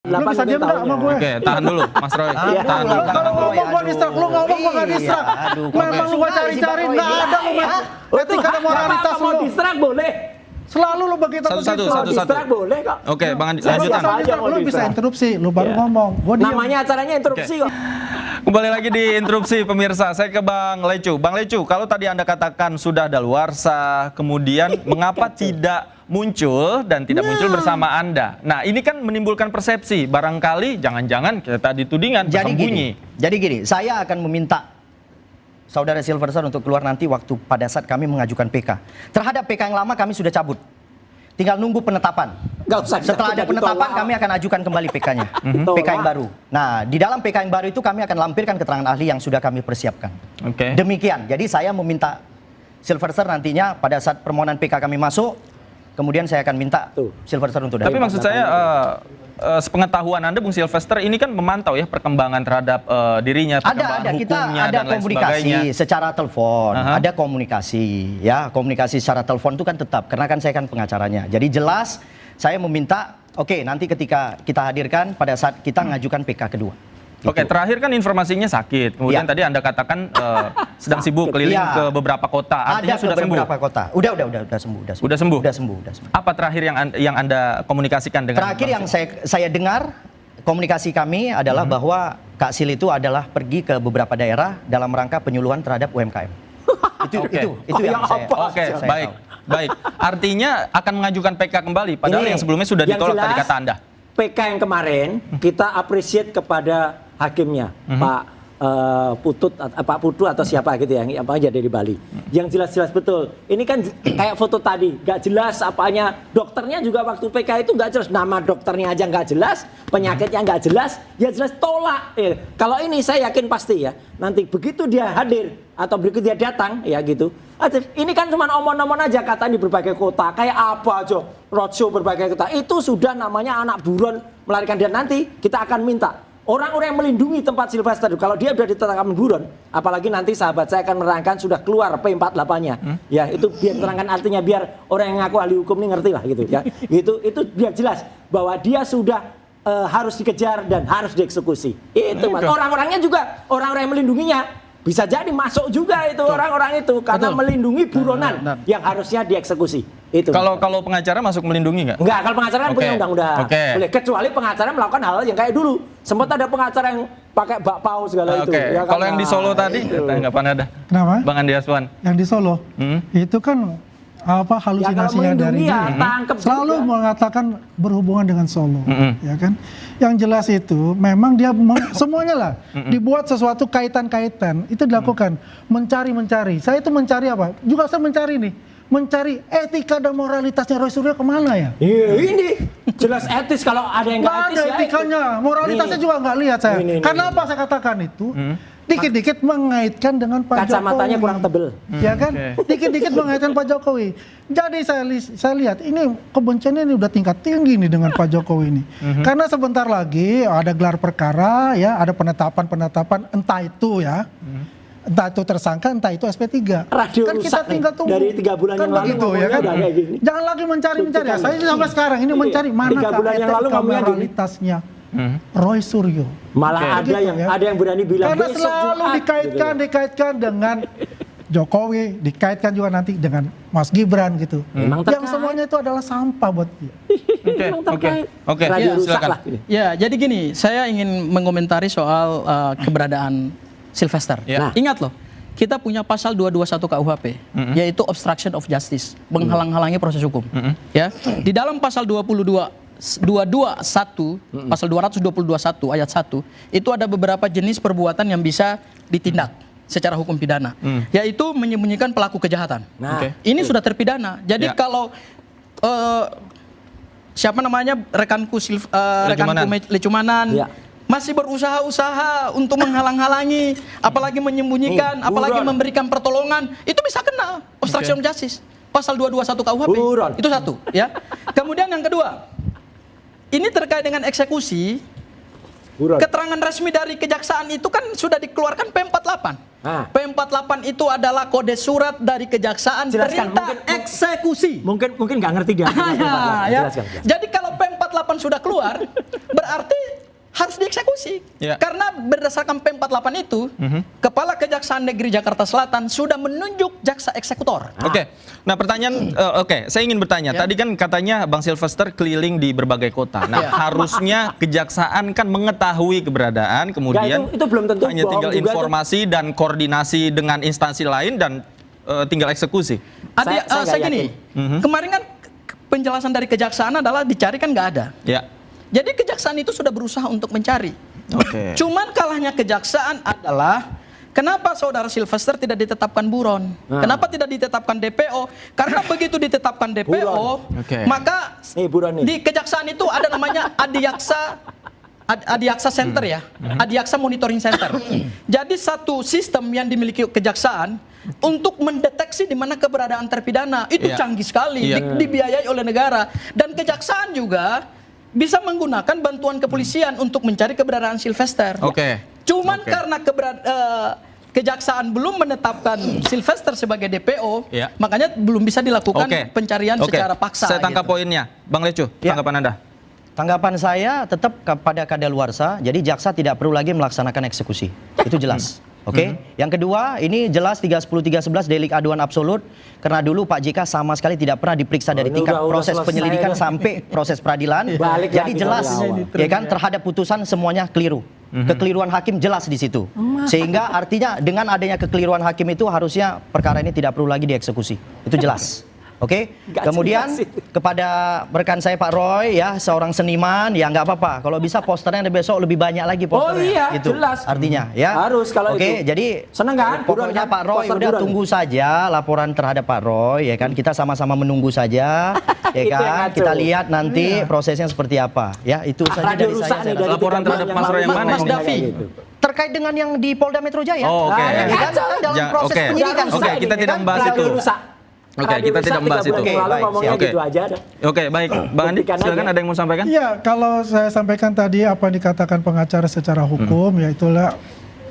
Lu bisa diam enggak sama gue? Oke, tahan dulu Mas Roy. Tahan dulu. Kalau ngomong gue distrak, lu ngomong gue gak distrak. Memang lu gue cari-cari, gak ada lu etika dan moralitas lu. Mau distrak boleh. Selalu lu begitu. Satu. Distrak boleh kok. Oke, Bang Andi, lanjutan. Lu bisa interupsi, lu baru ngomong. Namanya acaranya interupsi kok. Kembali lagi di interupsi pemirsa. Saya ke Bang Lecu. Bang Lecu, kalau tadi Anda katakan sudah daluarsa, kemudian mengapa tidak muncul dan tidak muncul bersama Anda? Nah, ini kan menimbulkan persepsi. Barangkali jangan-jangan kita ditudingan bersembunyi. Jadi gini, saya akan meminta Saudara Silverster untuk keluar nanti waktu pada saat kami mengajukan PK. Terhadap PK yang lama kami sudah cabut. Tinggal nunggu penetapan. Setelah ada penetapan kami akan ajukan kembali PK-nya. PK yang baru. Nah, di dalam PK yang baru itu kami akan lampirkan keterangan ahli yang sudah kami persiapkan. Demikian. Jadi saya meminta Silverster nantinya pada saat permohonan PK kami masuk, kemudian saya akan minta Silverster untuk Tapi maksud saya, sepengetahuan Anda, Bung Silvester, ini kan memantau ya perkembangan terhadap dirinya, perkembangan hukumnya ada dan lain komunikasi sebagainya. secara telepon, ada komunikasi, ya komunikasi secara telepon itu kan tetap, karena kan saya kan pengacaranya. Jadi jelas saya meminta, oke, nanti ketika kita hadirkan pada saat kita ngajukan PK kedua. Oke, terakhir kan informasinya sakit. Kemudian tadi Anda katakan sedang sibuk keliling ke beberapa kota. Artinya sudah sembuh. Beberapa kota. Udah sembuh. Udah sembuh. Udah sembuh. Apa terakhir yang Anda komunikasikan dengan Terakhir yang saya dengar komunikasi kami adalah bahwa Kak Sil itu adalah pergi ke beberapa daerah dalam rangka penyuluhan terhadap UMKM. Itu yang saya. Oke, baik. Artinya akan mengajukan PK kembali padahal yang sebelumnya sudah ditolak tadi kata Anda. PK yang kemarin kita appreciate kepada hakimnya, Pak Putu atau siapa gitu yang apa aja dari Bali. Yang jelas-jelas betul. Ini kan kayak foto tadi, gak jelas apanya. Dokternya juga waktu PK itu gak jelas. Nama dokternya aja gak jelas, penyakitnya gak jelas, ya jelas tolak. Kalau ini saya yakin pasti ya. Nanti begitu dia hadir atau begitu dia datang ya gitu. Ini kan cuma omong-omong aja kata di berbagai kota. Kayak apa aja roadshow berbagai kota. Itu sudah namanya anak buron melarikan dia. Nanti kita akan minta orang-orang yang melindungi tempat Silvester, kalau dia sudah ditetapkan buron, apalagi nanti sahabat saya akan menerangkan sudah keluar P48-nya. Ya, itu biar terangkan artinya biar orang yang ngaku ahli hukum ini ngerti lah gitu ya. Itu biar jelas bahwa dia sudah harus dikejar dan harus dieksekusi. Itu Mas. Orang-orangnya juga orang-orang yang melindunginya bisa jadi masuk juga itu orang-orang itu karena melindungi buronan yang harusnya dieksekusi. Itu. Kalau pengacara masuk melindungi nggak? Enggak, kalau pengacara kan punya undang-undang. Boleh, kecuali pengacara melakukan hal yang kayak dulu. Sempat ada pengacara yang pakai bakpao segala itu. Ya, kalau yang di Solo tadi, tanggapan ada? Kenapa? Bang Andi Aswan. Yang di Solo, itu kan halusinasinya dari dia. Selalu mengatakan berhubungan dengan Solo, ya kan? Yang jelas itu memang dia semuanya lah dibuat sesuatu kaitan-kaitan itu dilakukan mencari. Saya itu mencari apa? Juga saya mencari nih. Mencari etika dan moralitasnya Roy Suryo kemana ya? Ini jelas etis, kalau ada yang nggak etis ada etikanya, moralitasnya juga nggak lihat saya. Karena apa saya katakan itu? Dikit-dikit mengaitkan dengan Pak Jokowi. Kacamatanya kurang tebel. Ya kan? Dikit-dikit mengaitkan Pak Jokowi. Jadi saya lihat ini kebenciannya ini udah tingkat tinggi nih dengan Pak Jokowi ini. Karena sebentar lagi ada gelar perkara ya, ada penetapan entah itu ya. Entah itu tersangka, entah itu SP3. Radio kan kita tinggal tunggu. Dari 3 bulan kan yang lalu begitu, ya kan? Jangan lagi mencari. Ya. Saya sampai sekarang ini mencari mana etika moralitasnya Roy Suryo. Malah ada yang berani bilang karena selalu dikaitkan dengan Jokowi, dikaitkan juga nanti dengan Mas Gibran gitu. Yang semuanya itu adalah sampah buat dia. Oke. Silakan. Ya, jadi gini, saya ingin mengomentari soal keberadaan Silvester. Ingat loh, kita punya pasal 221 KUHP, yaitu obstruction of justice, menghalang-halangi proses hukum. Ya, di dalam pasal 221, pasal 221 ayat 1, itu ada beberapa jenis perbuatan yang bisa ditindak secara hukum pidana, yaitu menyembunyikan pelaku kejahatan. Ini sudah terpidana. Jadi kalau siapa namanya rekanku Lecumanan masih berusaha-usaha untuk menghalang-halangi, apalagi menyembunyikan, apalagi memberikan pertolongan, itu bisa kena obstruction of justice. Pasal 221 KUHP. Itu satu, ya. Kemudian yang kedua, ini terkait dengan eksekusi. Keterangan resmi dari kejaksaan itu kan sudah dikeluarkan P48. P48 itu adalah kode surat dari kejaksaan perintah eksekusi. Mungkin nggak ngerti dia. Jadi kalau P48 P48 sudah keluar, berarti harus dieksekusi. Ya. Karena berdasarkan P48 itu, Kepala Kejaksaan Negeri Jakarta Selatan sudah menunjuk jaksa eksekutor. Oke. Nah, pertanyaan saya ingin bertanya. Tadi kan katanya Bang Sylvester keliling di berbagai kota. Nah, harusnya kejaksaan kan mengetahui keberadaan, kemudian itu belum tentu hanya tinggal juga informasi dan koordinasi dengan instansi lain dan tinggal eksekusi. Saya gini, kemarin kan penjelasan dari kejaksaan adalah dicari kan nggak ada. Ya. Jadi kejaksaan itu sudah berusaha untuk mencari. Oke. Cuman kalahnya kejaksaan adalah kenapa saudara Sylvester tidak ditetapkan buron? Kenapa tidak ditetapkan DPO? Karena begitu ditetapkan DPO, maka di kejaksaan itu ada namanya Adiaksa Center ya, Adiaksa Monitoring Center. Jadi satu sistem yang dimiliki kejaksaan untuk mendeteksi di mana keberadaan terpidana itu canggih sekali, dibiayai oleh negara, dan kejaksaan juga bisa menggunakan bantuan kepolisian untuk mencari keberadaan Sylvester. Cuman karena kejaksaan belum menetapkan Sylvester sebagai DPO, makanya belum bisa dilakukan pencarian secara paksa. Saya tangkap poinnya, Bang Lecu. Tanggapan Anda? Tanggapan saya tetap kepada kadaluarsa. Jadi jaksa tidak perlu lagi melaksanakan eksekusi. Itu jelas. Yang kedua, ini jelas 310-311 delik aduan absolut, karena dulu Pak JK sama sekali tidak pernah diperiksa dari tingkat proses penyelidikan sampai proses peradilan. Jadi jelas ya kan, terhadap putusan semuanya keliru. Kekeliruan hakim jelas di situ. Sehingga artinya dengan adanya kekeliruan hakim itu harusnya perkara ini tidak perlu lagi dieksekusi. Itu jelas. Kemudian kepada rekan saya Pak Roy ya, seorang seniman, ya nggak apa-apa. Kalau bisa posternya besok lebih banyak lagi posternya. Gitu. Jelas. Artinya ya. Harus kalau itu. Jadi seneng kan? Pokoknya Pak Roy udah tunggu saja laporan terhadap Pak Roy ya kan. Kita sama-sama menunggu saja ya kan. Kita lihat nanti prosesnya seperti apa. Ya, itu saja dari saya. Laporan terhadap Mas Roy yang mana? Mas Davi. Terkait dengan yang di Polda Metro Jaya. Dalam proses penyidikan. Kita tidak membahas itu. Kita tidak membahas itu. Baik. Bang Andi, silakan, ada yang mau sampaikan? Iya, kalau saya sampaikan tadi apa yang dikatakan pengacara secara hukum, ya itulah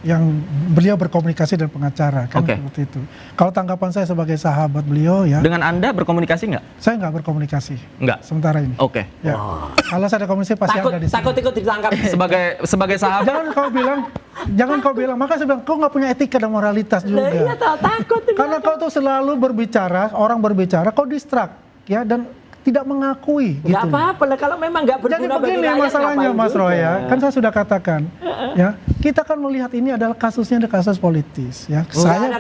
yang beliau berkomunikasi dengan pengacara, kan seperti itu. Kalau tanggapan saya sebagai sahabat beliau ya. Dengan Anda berkomunikasi nggak? Saya nggak berkomunikasi. Nggak? Sementara ini. Ya. Kalau saya ada komunikasi pasti ada di sini. Takut ikut ditangkap. Sebagai sahabat. Jangan kau bilang, maka saya bilang, kau nggak punya etika dan moralitas juga. Iya, takut. Karena kau tuh selalu berbicara, orang berbicara, kau distract, ya, dan tidak mengakui. Nggak apa-apa lah, kalau memang nggak berguna. Jadi begini masalahnya Mas Roy ya, kan saya sudah katakan, ya, kita kan melihat ini adalah kasusnya ada kasus politis, ya.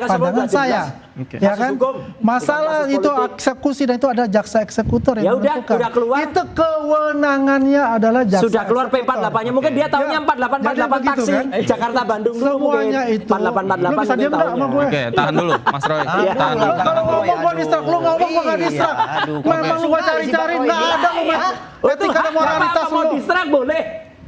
Pandangan saya, ya kan, masalah itu eksekusi dan itu ada jaksa eksekutor yang menentukan. Udah keluar. Itu kewenangannya adalah jaksa. Sudah keluar P48-nya, mungkin dia tahunya 4848 taksi Jakarta Bandung dulu. Semuanya itu. 4848 bisa diam nggak sama gue? Oke, tahan dulu Mas Roy. Tahan dulu. Kalau ngomong gue distrak, lu ngomong gue nggak distrak. Memang lu cari-cari nggak ada etika dan moralitas lu. Mau distrak boleh.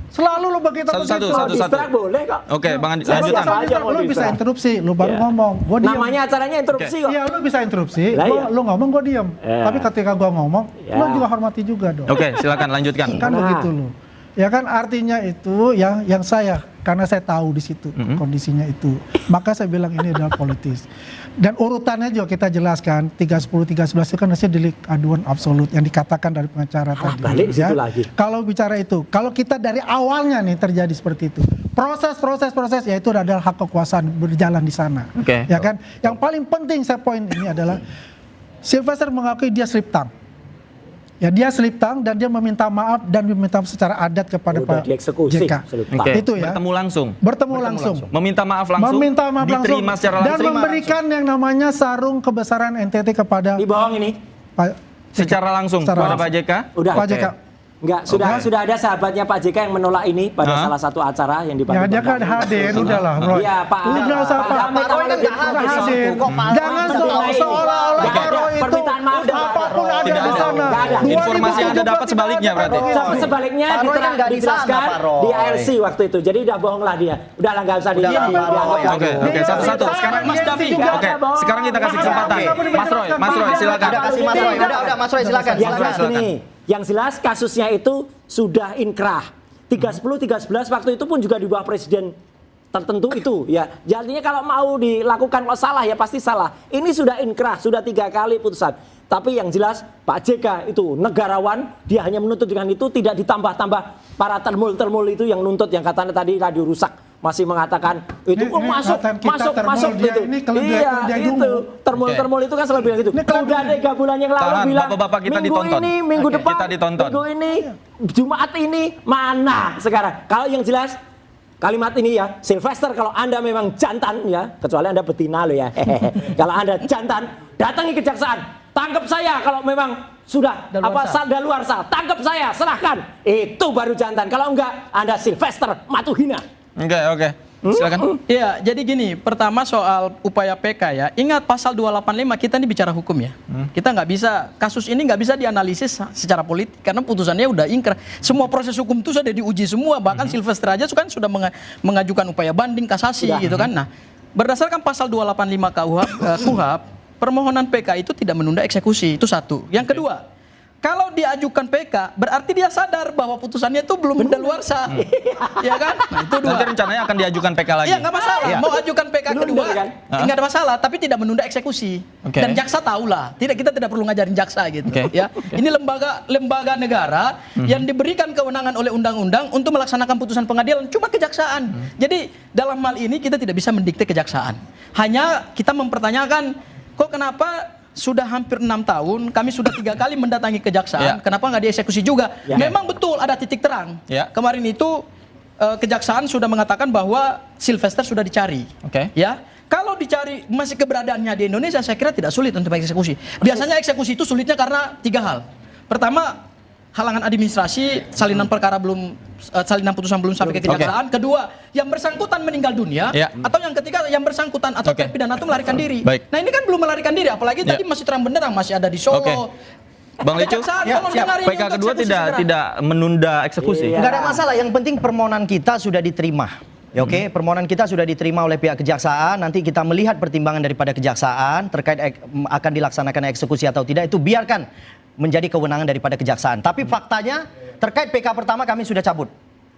Selalu lu begitu. Satu. Distrak boleh kok. Oke, Bang Andi, lanjutkan. Lu bisa interupsi, lu baru ngomong. Gua diam. Namanya acaranya interupsi kok. Iya, lu bisa interupsi. Lu ngomong, gua diam. Tapi ketika gua ngomong, lu juga hormati juga dong. Oke, silakan lanjutkan. Kan begitu lu. Ya kan, artinya itu yang saya, karena saya tahu di situ kondisinya itu, maka saya bilang ini adalah politis. Dan urutannya juga kita jelaskan, 310-311 itu kan hasil delik aduan absolut yang dikatakan dari pengacara tadi. Balik situ lagi. Kalau bicara itu, kalau kita dari awalnya nih terjadi seperti itu, proses ya itu adalah hak kekuasaan berjalan di sana. Ya kan? Yang paling penting saya poin ini adalah Sylvester mengakui dia slip tongue. Ya, dia slip tongue dan dia meminta maaf dan meminta secara adat kepada Pak JK. Itu ya. Bertemu langsung. Meminta maaf langsung. Diterima secara langsung. Dan memberikan yang namanya sarung kebesaran NTT kepada. Di bawah ini. Secara langsung kepada Pak JK. Udah. Pak JK. Enggak, sudah ada sahabatnya Pak JK yang menolak ini pada salah satu acara yang dibantu. Ya, dia kan hadir, udahlah, Roy. Iya, Pak. Udah usah Pak Roy hadir. Jangan seolah-olah Pak Roy itu apapun ada di sana. Informasi yang Anda dapat sebaliknya berarti. Sebaliknya dijelaskan di ALC waktu itu. Jadi udah bohong lah dia. Udahlah, nggak usah dianggap. Oke, satu-satu. Sekarang Mas Davi. Oke, sekarang kita kasih kesempatan. Mas Roy, silakan. Udah, Mas Roy silakan. Yang jelas kasusnya itu sudah inkrah. 310-311 waktu itu pun juga di bawah Presiden tertentu itu ya. Jadinya kalau mau dilakukan kalau salah ya pasti salah. Ini sudah inkrah, sudah 3 kali putusan. Tapi yang jelas Pak JK itu negarawan, dia hanya menuntut dengan itu, tidak ditambah-tambah para termul itu yang nuntut, yang katanya tadi radio rusak masih mengatakan itu kok masuk itu. Iya itu termul itu kan selalu bilang gitu. Udah 3 bulan yang lalu bilang Bapak-bapak kita minggu ditonton. ini, minggu depan, kita ditonton. minggu ini, Jumat ini mana sekarang? Kalau yang jelas kalimat ini ya, Sylvester kalau Anda memang jantan ya, kecuali Anda betina loh ya. Kalau Anda jantan, datangi kejaksaan, tangkap saya kalau memang sudah daluarsa, tangkap saya, serahkan. Itu baru jantan. Kalau enggak, Anda Sylvester Matuhina. Oke. Silakan. Iya, jadi gini, pertama soal upaya PK ya, ingat pasal 285 kita ini bicara hukum ya. Kita nggak bisa, kasus ini nggak bisa dianalisis secara politik karena putusannya udah ingkrah. Semua proses hukum itu sudah diuji semua, bahkan Sylvester aja kan sudah mengajukan upaya banding, kasasi gitu kan. Nah, berdasarkan pasal 285 KUHP, permohonan PK itu tidak menunda eksekusi, itu satu. Yang kedua, kalau diajukan PK, berarti dia sadar bahwa putusannya itu belum mendaluarsa. Ya kan? Nah, itu dua. Nanti rencananya akan diajukan PK lagi. Iya, nggak masalah. Mau ajukan PK kedua, nggak ada masalah. Tapi tidak menunda eksekusi. Dan jaksa tahulah. Kita tidak perlu ngajarin jaksa gitu. Ya, ini lembaga negara yang diberikan kewenangan oleh undang-undang untuk melaksanakan putusan pengadilan cuma kejaksaan. Jadi dalam hal ini kita tidak bisa mendikte kejaksaan. Hanya kita mempertanyakan, kok kenapa sudah hampir 6 tahun, kami sudah 3 kali mendatangi kejaksaan, kenapa nggak dieksekusi juga? Memang betul ada titik terang. Kemarin itu kejaksaan sudah mengatakan bahwa Sylvester sudah dicari. Ya, kalau dicari masih keberadaannya di Indonesia, saya kira tidak sulit untuk eksekusi. Biasanya eksekusi itu sulitnya karena 3 hal. Pertama, halangan administrasi, salinan perkara salinan putusan belum sampai ke kejaksaan. Kedua, yang bersangkutan meninggal dunia. Atau yang ketiga, yang bersangkutan atau terpidana itu melarikan diri. Nah, ini kan belum melarikan diri, apalagi tadi masih terang benderang masih ada di Solo. Bang Lecu, PK kedua tidak menunda eksekusi. Nggak ada masalah, yang penting permohonan kita sudah diterima. Ya, permohonan kita sudah diterima oleh pihak kejaksaan. Nanti kita melihat pertimbangan daripada kejaksaan terkait akan dilaksanakan eksekusi atau tidak, itu biarkan menjadi kewenangan daripada kejaksaan. Tapi faktanya terkait PK pertama kami sudah cabut.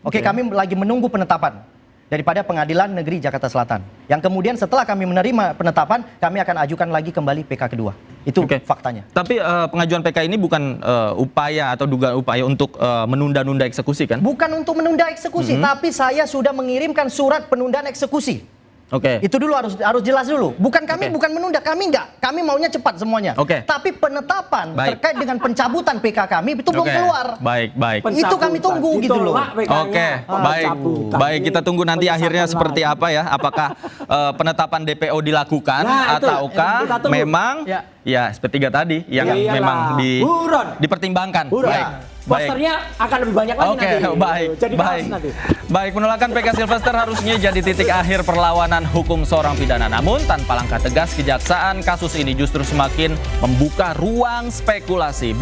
Kami lagi menunggu penetapan daripada Pengadilan Negeri Jakarta Selatan. Yang kemudian setelah kami menerima penetapan, kami akan ajukan lagi kembali PK kedua. Itu faktanya. Tapi pengajuan PK ini bukan upaya atau dugaan upaya untuk menunda-nunda eksekusi kan? Bukan untuk menunda eksekusi, tapi saya sudah mengirimkan surat penundaan eksekusi. Itu dulu harus jelas dulu. Bukan kami bukan menunda, kami enggak. Kami maunya cepat semuanya. Tapi penetapan terkait dengan pencabutan PK kami itu belum keluar. Baik. Itu kami tunggu gitu loh. Baik, kita tunggu nanti akhirnya seperti apa ya. Apakah penetapan DPO dilakukan ataukah memang ya SP3 tadi yang memang dipertimbangkan. Posternya akan lebih banyak lagi nanti. Baik, penolakan PK Sylvester harusnya jadi titik akhir perlawanan hukum seorang pidana. Namun tanpa langkah tegas kejaksaan, kasus ini justru semakin membuka ruang spekulasi.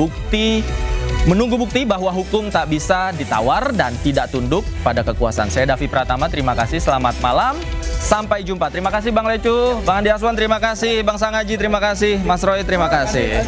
Menunggu bukti bahwa hukum tak bisa ditawar dan tidak tunduk pada kekuasaan. Saya Davi Pratama, terima kasih, selamat malam. Sampai jumpa. Terima kasih Bang Lecu, Bang Andi Aswan, terima kasih, Bang Sangaji, terima kasih, Mas Roy, terima kasih.